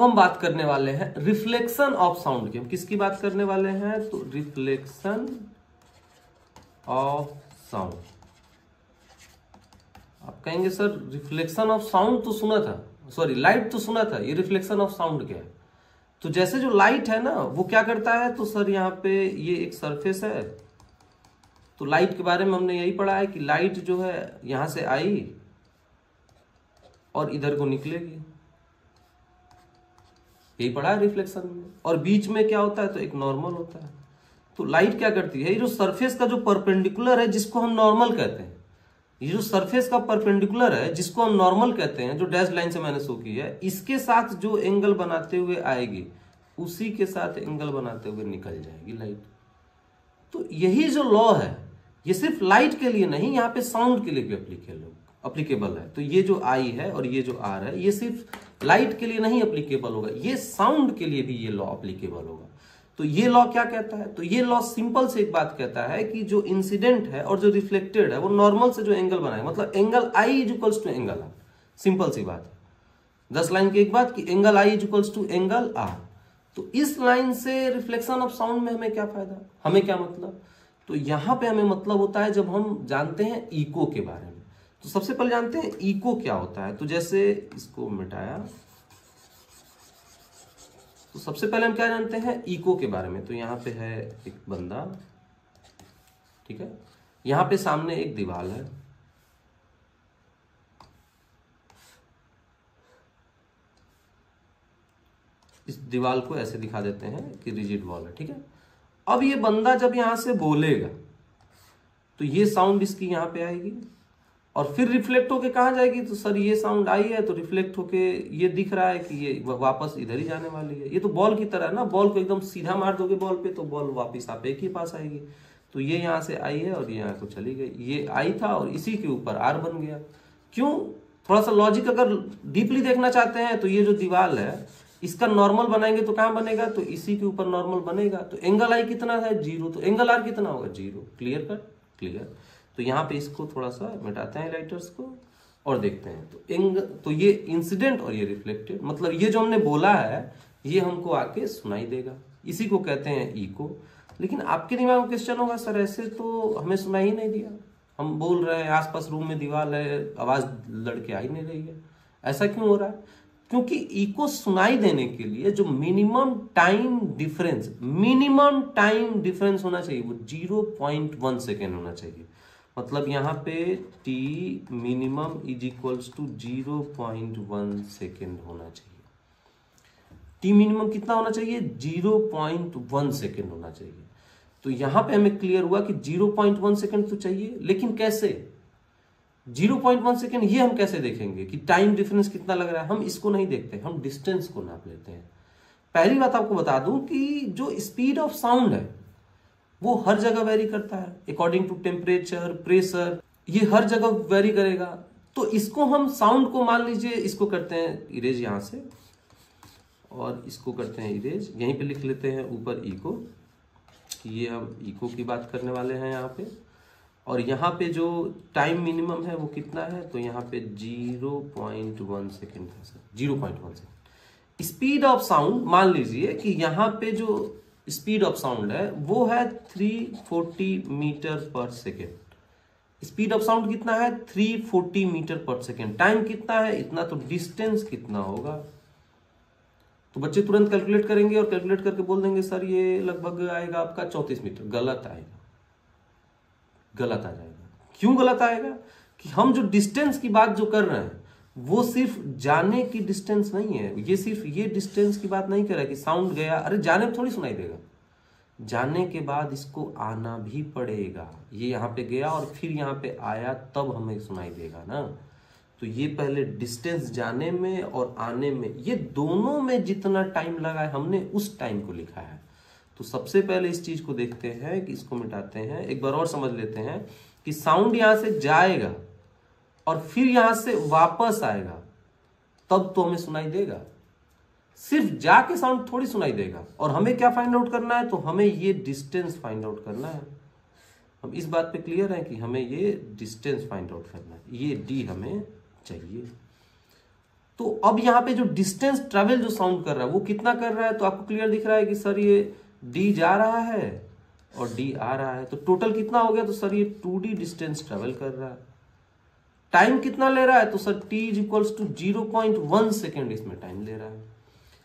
हम बात करने वाले हैं रिफ्लेक्शन ऑफ साउंड की। हम किसकी बात करने वाले हैं? तो रिफ्लेक्शन ऑफ साउंड। आप कहेंगे सर रिफ्लेक्शन ऑफ साउंड तो सुना था, सॉरी लाइट तो सुना था, ये रिफ्लेक्शन ऑफ साउंड क्या है? तो जैसे जो लाइट है ना वो क्या करता है, तो सर यहाँ पे ये एक सरफेस है, तो लाइट के बारे में हमने यही पढ़ा है कि लाइट जो है यहां से आई और इधर को निकलेगी, यही पढ़ा है रिफ्लेक्शन में। और बीच में क्या होता है, तो एक नॉर्मल होता है। तो लाइट क्या करती है, ये जो सरफेस का जो परपेंडिकुलर है जिसको हम नॉर्मल कहते हैं, ये जो सरफेस का परपेंडिकुलर है जिसको हम नॉर्मल कहते हैं, जो डैश लाइन से मैंने शो की है, इसके साथ जो एंगल बनाते हुए आएगी उसी के साथ एंगल बनाते हुए निकल जाएगी लाइट। तो यही जो लॉ है ये सिर्फ लाइट के लिए नहीं, यहाँ पे साउंड के लिए भी अप्लीकेबल है। तो ये जो आई है और ये जो आर है ये सिर्फ लाइट के लिए नहीं अप्लीकेबल होगा, ये साउंड के लिए भी ये लॉ अप्लीकेबल होगा। तो ये लॉ क्या कहता है, तो ये लॉ सिंपल से एक बात कहता है कि जो इंसिडेंट है और जो रिफ्लेक्टेड है वो नॉर्मल से जो एंगल बनाए, मतलब angle I is equals to angle R. Simple सी बात है, 10 लाइन की एक बात कि angle I is equals to angle R. तो इस लाइन से रिफ्लेक्शन ऑफ साउंड में हमें क्या फायदा, हमें क्या मतलब, तो यहां पे हमें मतलब होता है जब हम जानते हैं इको के बारे में। तो सबसे पहले जानते हैं इको क्या होता है। तो जैसे इसको मिटाया, तो सबसे पहले हम क्या जानते हैं इको के बारे में। तो यहां पे है एक बंदा, ठीक है, यहां पे सामने एक दीवार है, इस दीवार को ऐसे दिखा देते हैं कि रिजिड वॉल है, ठीक है। अब ये बंदा जब यहां से बोलेगा तो ये साउंड इसकी यहां पे आएगी और फिर रिफ्लेक्ट होके कहां जाएगी, तो सर ये साउंड आई है तो रिफ्लेक्ट होके ये दिख रहा है कि ये वापस इधर ही जाने वाली है। ये तो बॉल की तरह है ना, बॉल को एकदम सीधा मार दोगे बॉल पे तो बॉल वापस आप एक ही पास आएगी। तो ये यहां से आई है और ये यहां को चली गई, ये आई था और इसी के ऊपर आर बन गया। क्यों, थोड़ा सा लॉजिक अगर डीपली देखना चाहते हैं तो ये जो दीवार है इसका नॉर्मल बनाएंगे तो कहां बनेगा, तो इसी के ऊपर नॉर्मल बनेगा। तो एंगल आई कितना है 0, तो एंगल आर कितना होगा 0। Clear cut, clear. तो यहाँ पे इसको थोड़ा सा मिटाते हैं लाइटर्स को और देखते हैं। तो ये इंसिडेंट और ये रिफ्लेक्टेड, मतलब ये जो हमने बोला है ये हमको आके सुनाई देगा, इसी को कहते हैं इको। लेकिन आपके दिमाग में क्वेश्चन होगा सर ऐसे तो हमें सुनाई ही नहीं दिया, हम बोल रहे हैं आसपास रूम में दीवार है, आवाज लड़के आ ही नहीं रही है, ऐसा क्यों हो रहा है? क्योंकि इको सुनाई देने के लिए जो मिनिमम टाइम डिफरेंस होना चाहिए वो 0.1 सेकेंड होना चाहिए। मतलब यहाँ पे t minimum is equals to 0.1 second होना चाहिए। t मिनिमम कितना होना चाहिए 0.1 सेकेंड होना चाहिए। तो यहां पे हमें क्लियर हुआ कि 0.1 सेकेंड तो चाहिए, लेकिन कैसे 0.1 सेकेंड, ये हम कैसे देखेंगे कि टाइम डिफरेंस कितना लग रहा है? हम इसको नहीं देखते, हम डिस्टेंस को नाप लेते हैं। पहली बात आपको बता दूं कि जो स्पीड ऑफ साउंड है वो हर जगह वेरी करता है अकॉर्डिंग टू टेम्परेचर, प्रेशर, ये हर जगह वेरी करेगा। तो इसको हम साउंड को मान लीजिए इसको करते हैं इरेज यहां से और इसको करते हैं इरेज, यहीं पे लिख लेते हैं ऊपर इको, ये हम इको की बात करने वाले हैं यहाँ पे। और यहाँ पे जो टाइम मिनिमम है वो कितना है, तो यहाँ पे 0.1 सेकेंड है sir, 0.1 second. Speed of sound मान लीजिए कि यहाँ पे जो स्पीड ऑफ साउंड है वो है 340 मीटर पर सेकेंड। स्पीड ऑफ साउंड कितना है 340 मीटर पर सेकेंड। टाइम कितना है इतना, तो डिस्टेंस कितना होगा, तो बच्चे तुरंत कैलकुलेट करेंगे और कैलकुलेट करके बोल देंगे सर ये लगभग आएगा आपका 34 मीटर। गलत आएगा, गलत आ जाएगा। क्यों गलत आएगा कि हम जो डिस्टेंस की बात जो कर रहे हैं वो सिर्फ जाने की डिस्टेंस नहीं है, ये सिर्फ ये डिस्टेंस की बात नहीं कर रहा है कि साउंड गया, अरे जाने में थोड़ी सुनाई देगा, जाने के बाद इसको आना भी पड़ेगा। ये यहाँ पे गया और फिर यहाँ पे आया तब हमें सुनाई देगा ना। तो ये पहले डिस्टेंस जाने में और आने में, ये दोनों में जितना टाइम लगा है हमने उस टाइम को लिखा है। तो सबसे पहले इस चीज को देखते हैं कि इसको मिटाते हैं, एक बार और समझ लेते हैं कि साउंड यहां से जाएगा और फिर यहां से वापस आएगा तब तो हमें सुनाई देगा, सिर्फ जाके साउंड थोड़ी सुनाई देगा। और हमें क्या फाइंड आउट करना है, तो हमें ये डिस्टेंस फाइंड आउट करना है। हम इस बात पे क्लियर है कि हमें ये डिस्टेंस फाइंड आउट करना है, ये डी हमें चाहिए। तो अब यहाँ पे जो डिस्टेंस ट्रेवल जो साउंड कर रहा है वो कितना कर रहा है, तो आपको क्लियर दिख रहा है कि सर ये डी जा रहा है और डी आ रहा है, तो टोटल कितना हो गया, तो सर ये 2d डिस्टेंस ट्रेवल कर रहा है। टाइम कितना ले रहा है, तो sir t is equals to 0.1 second इसमें टाइम ले रहा है।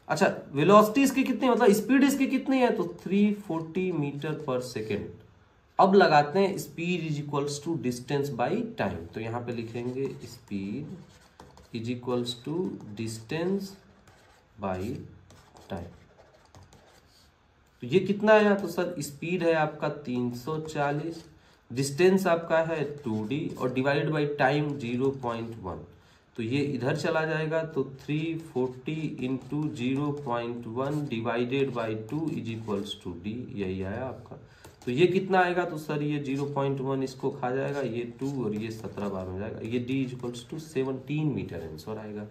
अच्छा, वेलोसिटी इसकी कितनी, मतलब स्पीड इसकी कितनी है, तो 340 मीटर पर सेकेंड। अब लगाते हैं speed is equals to distance by time, तो यहां पे लिखेंगे speed is equals to distance by time. तो ये कितना आया, तो सर स्पीड है आपका 340, डिस्टेंस आपका है 2d और डिवाइडेड बाई टाइम 0.1, तो ये इधर चला जाएगा, तो 340 into 0.1 divided by 2 is equals to D, यही आया आपका। तो ये कितना आएगा, तो सर ये 0.1 इसको खा जाएगा, ये 2 और ये 17 बार हो जाएगा, ये D is equals to 17 metre answer आएगा।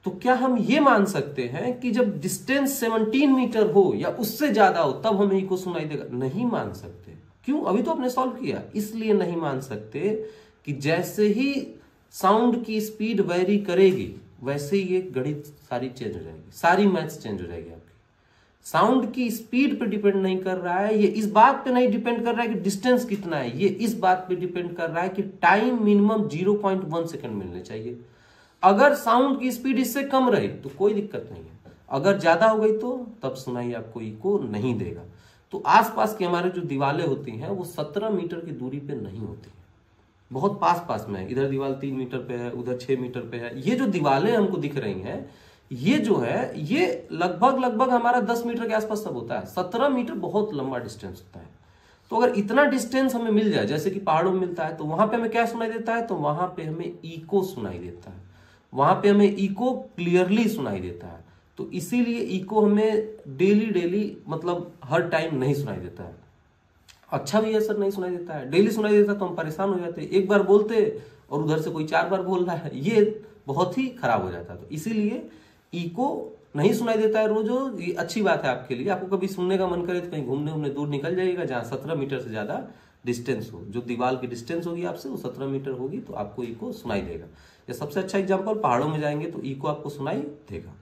तो क्या हम ये मान सकते हैं कि जब डिस्टेंस 17 मीटर हो या उससे ज्यादा हो तब हमें इको सुनाई देगा? नहीं मान सकते। क्यों? अभी तो आपने सॉल्व किया, इसलिए नहीं मान सकते कि जैसे ही साउंड की स्पीड वेरी करेगी वैसे ही ये गणित सारी चेंज हो जाएगी, सारी मैथ्स चेंज हो जाएगी आपकी। साउंड की स्पीड पे डिपेंड नहीं कर रहा है, ये इस बात पे नहीं डिपेंड कर रहा है कि डिस्टेंस कितना है, ये इस बात पे डिपेंड कर रहा है कि टाइम मिनिमम 0.1 सेकेंड मिलने चाहिए। अगर साउंड की स्पीड इससे कम रही तो कोई दिक्कत नहीं है, अगर ज्यादा हो गई तो तब सुनाई आपको इको नहीं देगा। तो आसपास की हमारे जो दीवारें होती हैं वो 17 मीटर की दूरी पे नहीं होती है, बहुत पास पास में है। इधर दीवार 3 मीटर पे है, उधर 6 मीटर पे है। ये जो दीवारें हमको दिख रही हैं ये जो है ये लगभग हमारा 10 मीटर के आसपास सब होता है। 17 मीटर बहुत लंबा डिस्टेंस होता है। तो अगर इतना डिस्टेंस हमें मिल जाए जैसे कि पहाड़ों में मिलता है, तो वहां पे हमें क्या सुनाई देता है, तो वहां पे हमें इको सुनाई देता है, वहां पे हमें इको क्लियरली सुनाई देता है। तो इसीलिए इको हमें डेली मतलब हर टाइम नहीं सुनाई देता है। अच्छा भी है सर नहीं सुनाई देता है, डेली सुनाई देता तो हम परेशान हो जाते, एक बार बोलते और उधर से कोई 4 बार बोल रहा है, ये बहुत ही खराब हो जाता है। तो इसीलिए इको नहीं सुनाई देता है रोज, ये अच्छी बात है आपके लिए। आपको कभी सुनने का मन करे तो कहीं घूमने दूर निकल जाइएगा जहां 17 मीटर से ज्यादा डिस्टेंस हो, जो दीवार की डिस्टेंस होगी आपसे वो 17 मीटर होगी, तो आपको इको सुनाई देगा। या सबसे अच्छा एग्जांपल, पहाड़ों में जाएंगे तो इको आपको सुनाई देगा।